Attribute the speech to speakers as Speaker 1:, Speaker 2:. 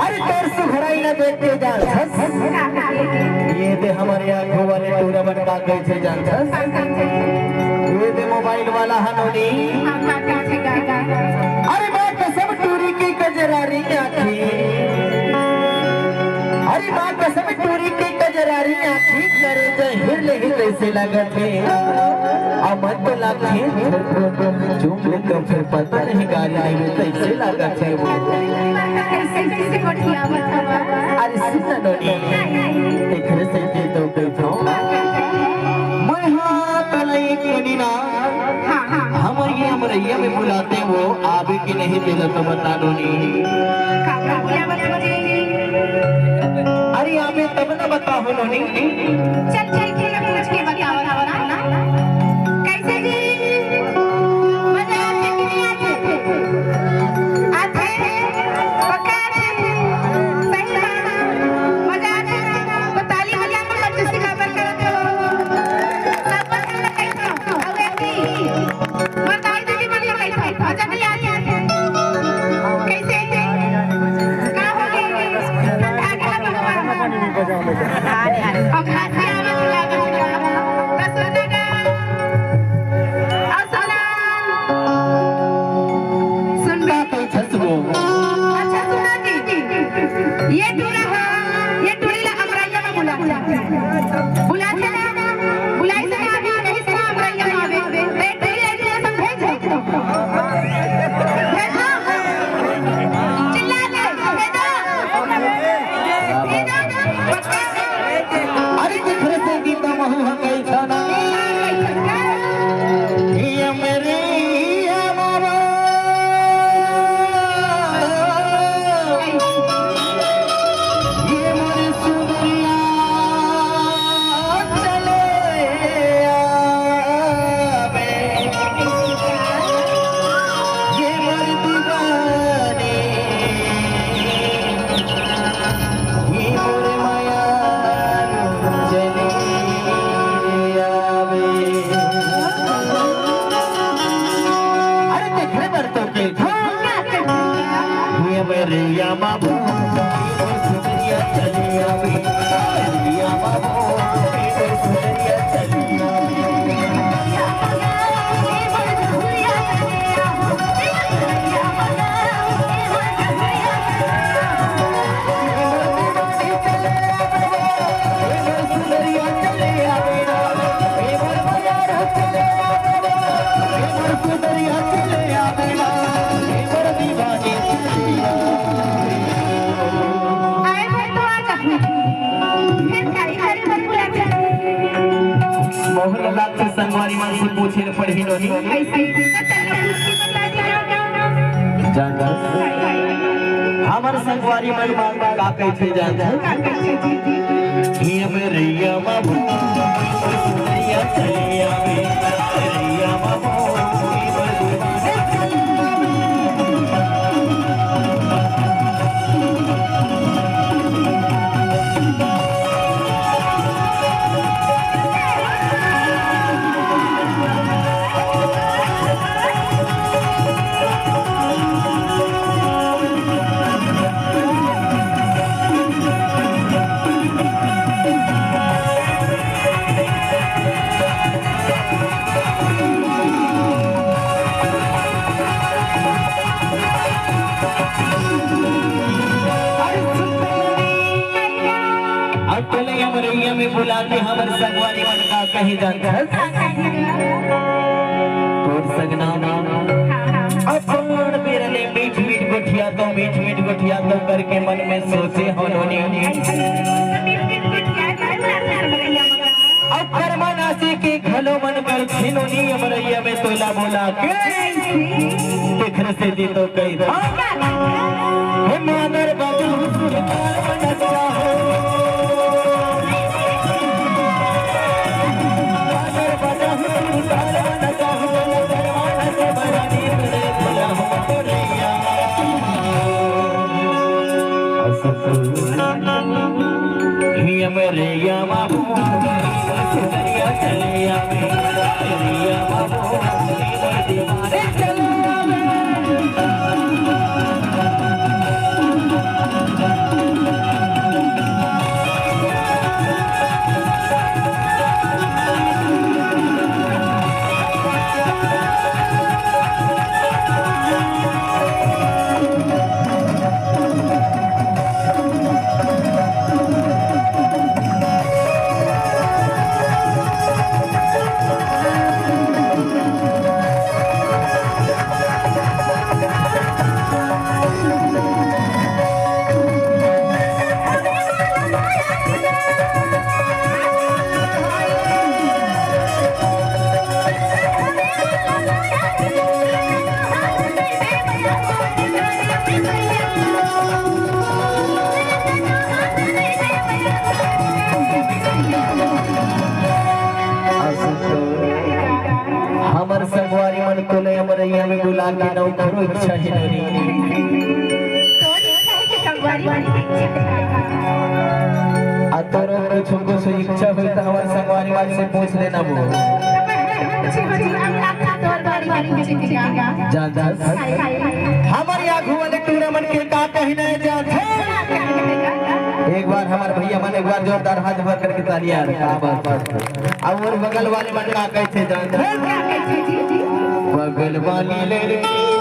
Speaker 1: अरे तोर सुघराई ना देखते जान ये दे हमारे आंखों वाले टूर्नामेंट का कैसे जान ये दे मोबाइल वाला हनोनी अरे बात सब टूरी की कजरारी आखी अरे बात सब टूरी की कजरारी आखी करे जहिर ले कैसे लगते अमत तो लाखे चुप ले तो फिर पता नहीं गाली नहीं कैसे लगते अरे सुन नोनी देखने से जे तो कोई था मैं हाँ तलाई कोनी ना हमारे में बुलाते वो आवे की नहीं दिल तो बता नोनी अरे आवे तब ना बताओ नोनी
Speaker 2: चल चल के पूछ के बताओ ना कैसे जी मजा आते कि नहीं आते पक्का आते सही मजा आते बताली मजा में बच्चे से खबर करते हो सब बता कैसे अब ऐसी बताई दे कि बढ़िया कैसे मजा नहीं आती कैसे क्या हो गई आगे अब हाथ ये टूरी ला अमरैया में बुला थे ना बुलाई से आगे नहीं से अमरैया में आवे रे टूरी ऐसे समझे भेज दो चिल्ला दे
Speaker 1: अरे किधर से गीता महू हम कैसा ना ये मेरे Maria Babu, Maria Chalia, Maria Babu, Maria Chalia. Mohanlal से संगवारी मान से पूछे न पढ़ी नोनी
Speaker 2: ऐसे बता दिया
Speaker 1: हमार संगवारी मन का कैसे जानता ये मेरिया बाबू सुनैया चलिया मेरिया बाबू में बुला के हमर संगवारी मन का कही जानता तोर सगना अपन बेरले मीठ मीठ गोठिया तो करके मन में सोचे होनोनी अब कर्मनासी के घलो मन कर छिनोनी अमरैया में तोला बोला के देखर से दी तो कही हे मानर बाबू सुल्तान चाहो मेरे या बाबू सुनरिया चलिया मेरे या बाबू दीवाने चलिया मरैया में बुला के नौ करो इच्छा हिनोनी आ तोरो कुछ इच्छा होई त हमार संगवारी वाली से पूछ लेना वो जान जा हमारी आंखों वाले टूर्नामेंट के का कहना है जान एक बार हमारे भैया मन एक बार जोरदार हाथ भर करके तालियां और बगल वाले मन का कहते जान बगल वाली लड़की